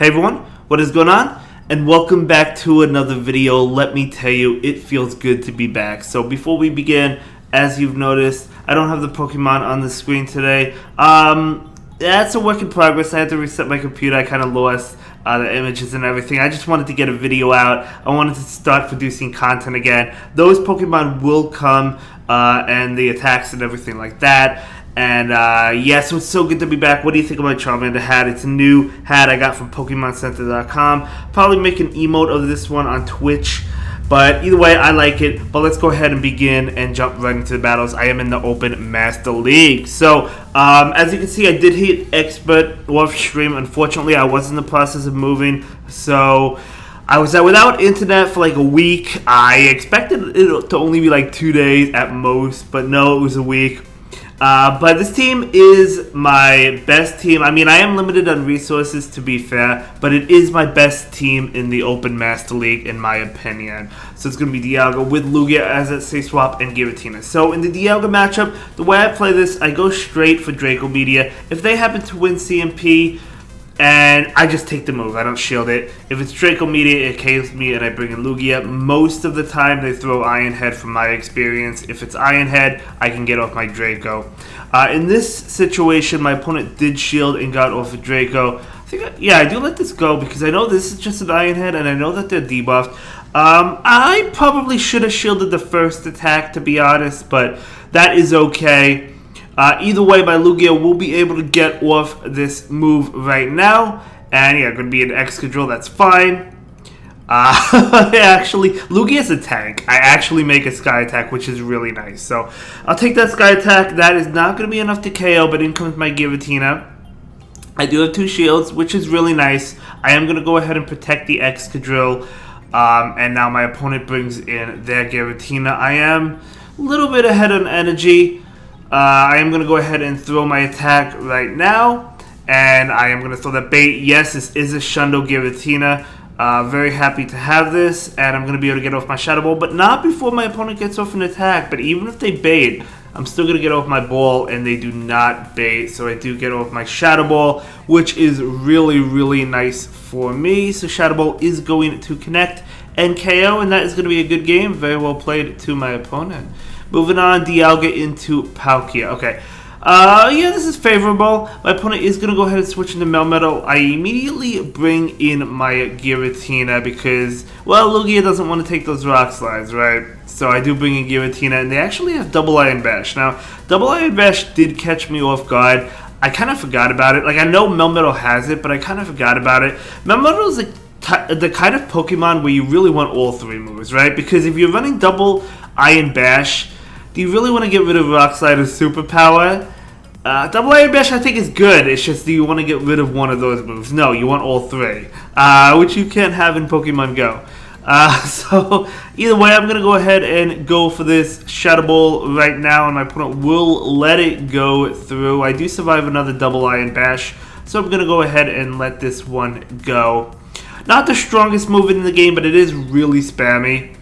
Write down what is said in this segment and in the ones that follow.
Hey everyone, what is going on? And welcome back to another video. Let me tell you, it feels good to be back. So before we begin, as you've noticed, I don't have the Pokemon on the screen today. That's a work in progress. I had to reset my computer. I kind of lost the images and everything. I just wanted to get a video out. I wanted to start producing content again. Those Pokemon will come, and the attacks and everything like that. And yeah, so it's so good to be back. What do you think of my Charmander hat? It's a new hat I got from PokemonCenter.com. Probably make an emote of this one on Twitch. But either way, I like it. But let's go ahead and begin and jump right into the battles. I am in the Open Master League. So, as you can see, I did hit Expert off stream. Unfortunately, I was in the process of moving. So, I was without internet for like a week. I expected it to only be like 2 days at most. But no, it was a week. But this team is my best team. I mean, I am limited on resources, to be fair, but it is my best team in the Open Master League, in my opinion. So it's going to be Dialga with Lugia as a safe swap and Giratina. So in the Dialga matchup, the way I play this, I go straight for Draco Meteor. If they happen to win CMP, and I just take the move. I don't shield it. If it's Draco Meteor, it kills me and I bring in Lugia. Most of the time, they throw Iron Head from my experience. If it's Iron Head, I can get off my Draco. In this situation, my opponent did shield and got off a Draco. I do let this go because I know this is just an Iron Head and I know that they're debuffed. I probably should have shielded the first attack, to be honest, but that is okay. Either way, my Lugia will be able to get off this move right now. And yeah, going to be an Excadrill, that's fine. Actually, Lugia is a tank. I actually make a Sky Attack, which is really nice. So, I'll take that Sky Attack. That is not going to be enough to KO, but in comes my Giratina. I do have 2 shields, which is really nice. I am going to go ahead and protect the Excadrill. And now my opponent brings in their Giratina. I am a little bit ahead on energy. I am going to go ahead and throw my attack right now. And I am going to throw that bait. Yes, this is a Shundo Giratina. Very happy to have this. And I'm going to be able to get off my Shadow Ball. But not before my opponent gets off an attack. But even if they bait, I'm still going to get off my ball. And they do not bait. So I do get off my Shadow Ball, which is really, really nice for me. So Shadow Ball is going to connect and KO. And that is going to be a good game. Very well played to my opponent. Moving on, Dialga into Palkia. Okay. Yeah, this is favorable. My opponent is going to go ahead and switch into Melmetal. I immediately bring in my Giratina because, well, Lugia doesn't want to take those Rock Slides, right? So I do bring in Giratina, and they actually have Double Iron Bash. Now, Double Iron Bash did catch me off guard. I kind of forgot about it. Like, I know Melmetal has it, but I kind of forgot about it. Melmetal is the kind of Pokemon where you really want all 3 moves, right? Because if you're running Double Iron Bash, do you really want to get rid of Rock Slide as superpower? Double Iron Bash I think is good. It's just, do you want to get rid of one of those moves? No, you want all 3. Which you can't have in Pokemon Go. So, either way, I'm going to go ahead and go for this Shadow Ball right now. And my opponent will let it go through. I do survive another Double Iron Bash. So I'm going to go ahead and let this one go. Not the strongest move in the game, but it is really spammy.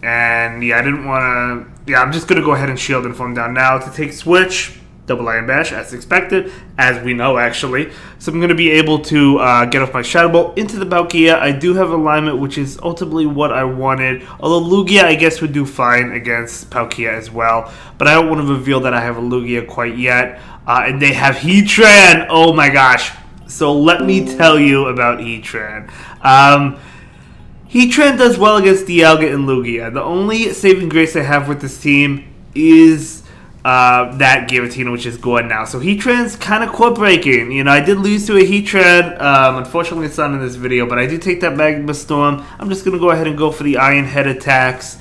And yeah, I didn't want to. Yeah, I'm just gonna go ahead and shield and form down now to take switch. Double Iron Bash as expected, as we know actually. So I'm gonna be able to get off my Shadow Ball into the Palkia. I do have alignment, which is ultimately what I wanted. Although Lugia, I guess, would do fine against Palkia as well. But I don't want to reveal that I have a Lugia quite yet. And they have Heatran. Oh my gosh! So let me tell you about Heatran. Heatran does well against Dialga and Lugia. The only saving grace I have with this team is that Giratina, which is gone now. So Heatran's kind of core breaking. You know, I did lose to a Heatran. Unfortunately, it's not in this video, but I do take that Magma Storm. I'm just going to go ahead and go for the Iron Head attacks.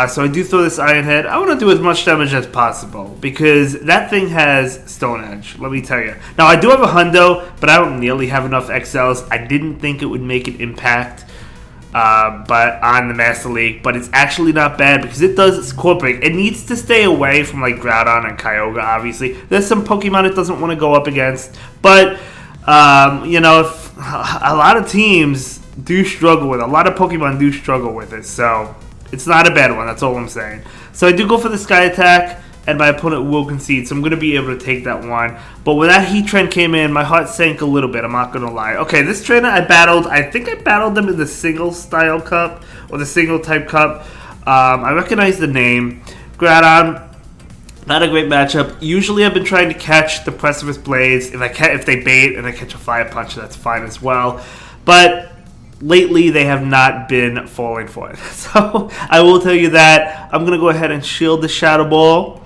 So I do throw this Iron Head. I want to do as much damage as possible because that thing has Stone Edge, let me tell you. Now, I do have a Hundo, but I don't nearly have enough XLs. I didn't think it would make an impact. But on the Master League, but it's actually not bad because it does core break. It needs to stay away from like Groudon and Kyogre, obviously. There's some Pokemon it doesn't want to go up against, but you know, if a lot of teams do struggle with it. A lot of Pokemon do struggle with it, so it's not a bad one, that's all I'm saying. So I do go for the Sky Attack, and my opponent will concede, so I'm going to be able to take that one. But when that Heat Train came in, my heart sank a little bit, I'm not going to lie. Okay, this trainer I think I battled them in the single style cup, or the single type cup. I recognize the name. Groudon, not a great matchup. Usually I've been trying to catch the Precipice Blades. If they bait and I catch a Fire Punch, that's fine as well. But lately, they have not been falling for it. So, I will tell you that. I'm going to go ahead and shield the Shadow Ball.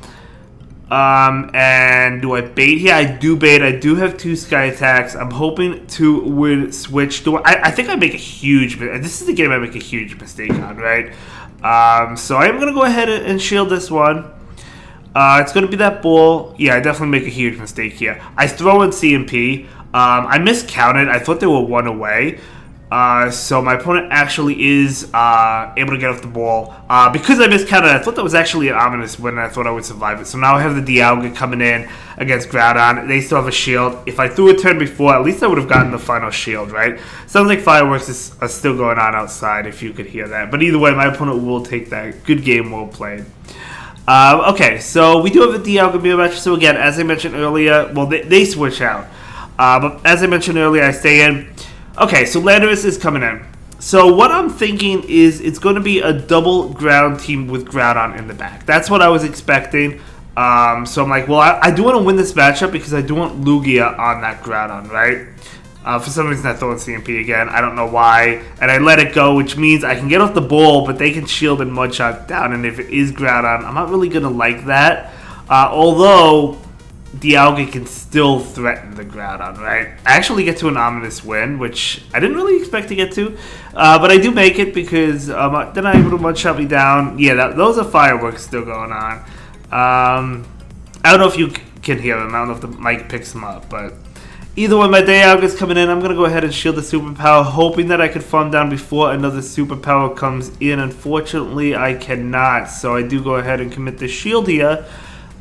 And do I bait here? I do bait. I do have 2 Sky Attacks. I'm hoping to win switch. I think I make a huge... This is the game I make a huge mistake on, right? So, I'm going to go ahead and shield this one. It's going to be that ball. Yeah, I definitely make a huge mistake here. I throw in CMP. I miscounted. I thought they were 1 away. So my opponent actually is able to get off the ball. Because I miscounted, I thought that was actually an ominous win, and I thought I would survive it. So now I have the Dialga coming in against Groudon. They still have a shield. If I threw a turn before, at least I would have gotten the final shield, right? Sounds like fireworks are still going on outside, if you could hear that. But either way, my opponent will take that. Good game, well played. Okay, so we do have a Dialga mirror match. So again, as I mentioned earlier, well, they switch out. But as I mentioned earlier, I stay in. Okay, so Landorus is coming in. So what I'm thinking is it's going to be a double ground team with Groudon in the back. That's what I was expecting. So I'm like, well, I do want to win this matchup because I do want Lugia on that Groudon, right? For some reason I throw in CMP again. I don't know why. And I let it go, which means I can get off the ball, but they can shield and Mudshot down. And if it is Groudon, I'm not really going to like that. Although Dialga can still threaten the Groudon, right? I actually get to an ominous win, which I didn't really expect to get to. But I do make it because they're not able to Mudshot me down. Yeah, those are fireworks still going on. I don't know if you can hear them. I don't know if the mic picks them up, but either way, my Dialga's coming in. I'm going to go ahead and shield the superpower, hoping that I could farm down before another superpower comes in. Unfortunately, I cannot, so I do go ahead and commit the shield here.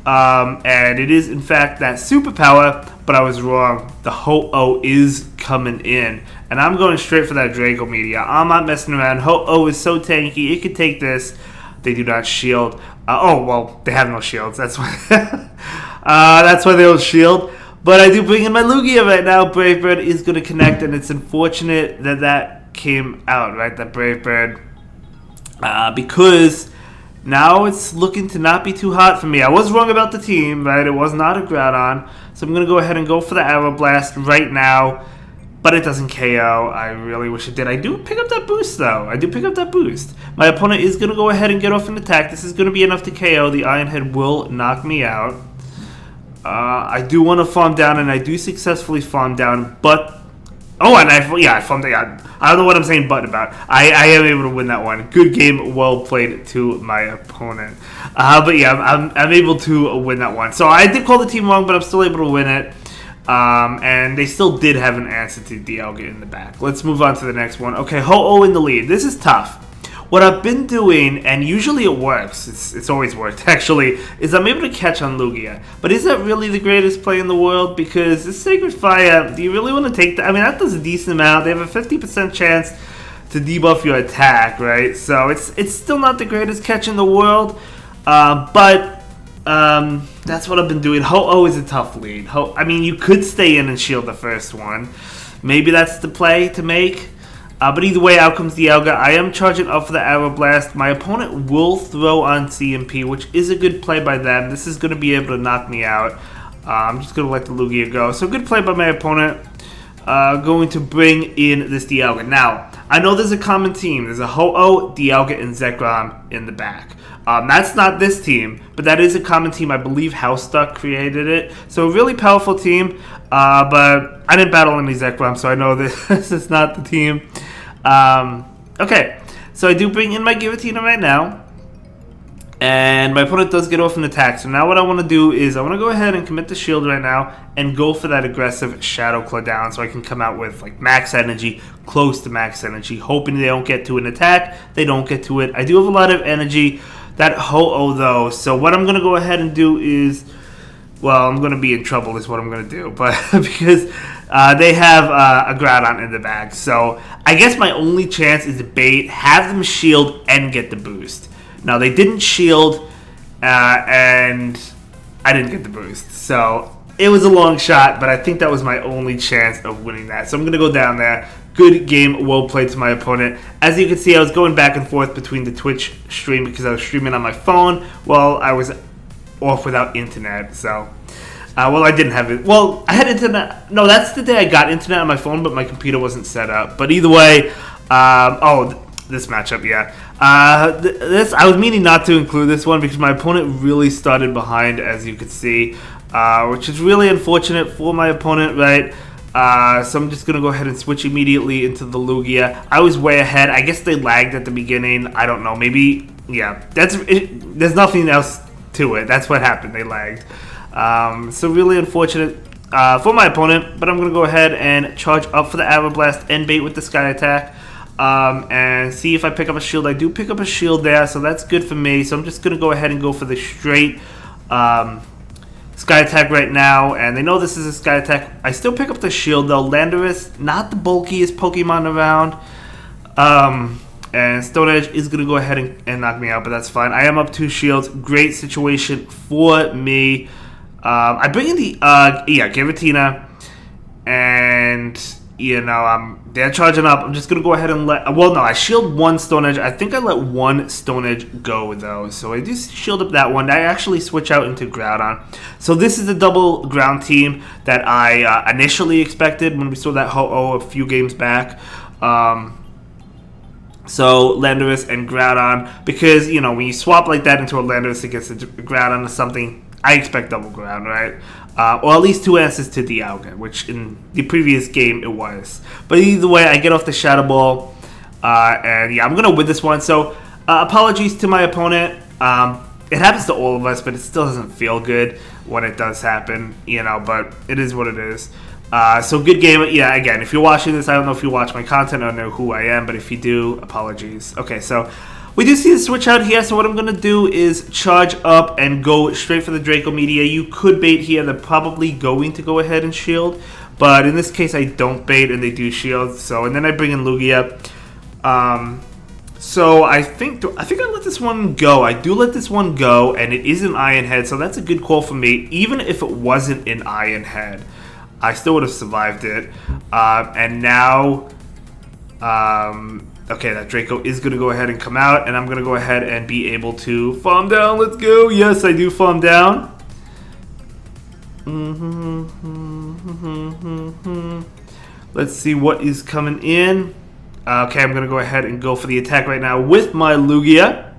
And it is, in fact, that superpower, but I was wrong. The Ho-Oh is coming in, and I'm going straight for that Draco Meteor. I'm not messing around. Ho-Oh is so tanky. It could take this. They do not shield. Oh, well, they have no shields. That's why. That's why they don't shield. But I do bring in my Lugia right now. Brave Bird is going to connect, and it's unfortunate that that came out, right? That Brave Bird. Because now it's looking to not be too hot for me. I was wrong about the team, right? It was not a Groudon. So I'm going to go ahead and go for the Arrow Blast right now. But it doesn't KO. I really wish it did. I do pick up that boost, though. I do pick up that boost. My opponent is going to go ahead and get off an attack. This is going to be enough to KO. The Iron Head will knock me out. I do want to farm down, and I do successfully farm down, but... Oh, and I farmed down. I don't know what I'm saying but about. I am able to win that one. Good game, well played to my opponent. But yeah, I'm able to win that one. So I did call the team wrong, but I'm still able to win it. And they still did have an answer to Dialga in the back. Let's move on to the next one. Okay, Ho-Oh in the lead. This is tough. What I've been doing, and usually it works, it's always worked actually, is I'm able to catch on Lugia. But is that really the greatest play in the world? Because this Sacred Fire, do you really want to take that? I mean, that does a decent amount. They have a 50% chance to debuff your attack, right? So it's still not the greatest catch in the world. But that's what I've been doing. Ho-Oh is a tough lead. I mean, you could stay in and shield the first one. Maybe that's the play to make. But either way, out comes Dialga. I am charging up for the Arrow Blast. My opponent will throw on CMP, which is a good play by them. This is going to be able to knock me out. I'm just going to let the Lugia go. So good play by my opponent. Going to bring in this Dialga. Now, I know there's a common team. There's a Ho-Oh, Dialga, and Zekrom in the back. That's not this team, but that is a common team. I believe Housestuck created it. So a really powerful team, but I didn't battle any Zekrom, so I know this is not the team. Okay, so I do bring in my Giratina right now, and my opponent does get off an attack. So now what I want to do is I want to go ahead and commit the shield right now and go for that aggressive Shadow Claw down so I can come out with like max energy, close to max energy, hoping they don't get to an attack. They don't get to it. I do have a lot of energy. That Ho-Oh though, so what I'm going to go ahead and do is, well, I'm going to be in trouble is what I'm going to do, but because they have a Groudon in the bag. So I guess my only chance is to bait, have them shield, and get the boost. Now they didn't shield, and I didn't get the boost. So it was a long shot, but I think that was my only chance of winning that. So I'm going to go down there. Good game, well played to my opponent. As you can see, I was going back and forth between the Twitch stream because I was streaming on my phone while I was off without internet. So, well, I didn't have it. Well, I had internet. No, that's the day I got internet on my phone, but my computer wasn't set up. But either way, this matchup, yeah. This I was meaning not to include this one because my opponent really started behind, as you could see, which is really unfortunate for my opponent, right? So I'm just going to go ahead and switch immediately into the Lugia. I was way ahead. I guess they lagged at the beginning. I don't know. Maybe, yeah. There's nothing else to it. That's what happened. They lagged. So really unfortunate for my opponent. But I'm going to go ahead and charge up for the Arrow Blast and bait with the Sky Attack. And see if I pick up a shield. I do pick up a shield there, so that's good for me. So I'm just going to go ahead and go for the straight Sky Attack right now, and they know this is a Sky Attack. I still pick up the shield though. Landorus, not the bulkiest Pokemon around. And Stone Edge is going to go ahead and knock me out, but that's fine. I am up 2 shields. Great situation for me. I bring in the, Giratina, and, you know, they're charging up. I'm just going to go ahead and well, no, I shield 1 Stone Edge. I think I let 1 Stone Edge go, though. So I do shield up that one. I actually switch out into Groudon. So this is the double ground team that I initially expected when we saw that Ho-Oh a few games back. So Landorus and Groudon. Because, you know, when you swap like that into a Landorus against a Groudon or something, I expect double ground, right? Or at least 2 answers to Dialga, which in the previous game it was. But either way, I get off the Shadow Ball, and yeah, I'm going to win this one. So apologies to my opponent. It happens to all of us, but it still doesn't feel good when it does happen, you know, but it is what it is. So good game. Yeah, again, if you're watching this, I don't know if you watch my content or know who I am, but if you do, apologies. Okay, so we do see the switch out here, so what I'm going to do is charge up and go straight for the Draco Meteor. You could bait here. They're probably going to go ahead and shield, but in this case I don't bait and they do shield. So, and then I bring in Lugia. So I think I let this one go. I do let this one go, and it is an Iron Head, so that's a good call for me. Even if it wasn't an Iron Head, I still would have survived it. And now, okay, that Draco is going to go ahead and come out, and I'm going to go ahead and be able to farm down. Let's go. Yes, I do farm down. Let's see what is coming in. Okay, I'm going to go ahead and go for the attack right now with my Lugia.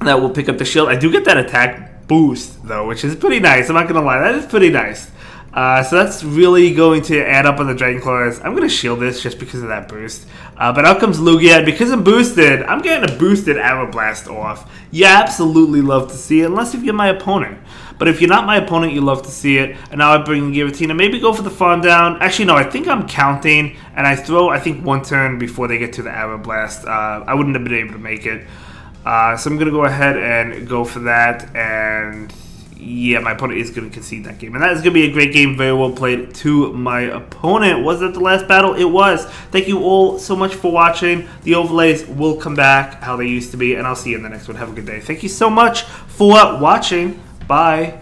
That will pick up the shield. I do get that attack boost, though, which is pretty nice. I'm not going to lie. That is pretty nice. So that's really going to add up on the Dragon Claws. I'm going to shield this just because of that boost. But out comes Lugia. Because I'm boosted, I'm getting a boosted Arrow Blast off. You absolutely love to see it, unless if you're my opponent. But if you're not my opponent, you love to see it. And now I bring in Giratina. Maybe go for the farm down. Actually, no, I think I'm counting. And I throw, I think, 1 turn before they get to the Arrow Blast. I wouldn't have been able to make it. So I'm going to go ahead and go for that. And yeah, my opponent is going to concede that game. And that is going to be a great game. Very well played to my opponent. Was that the last battle? It was. Thank you all so much for watching. The overlays will come back how they used to be. And I'll see you in the next one. Have a good day. Thank you so much for watching. Bye.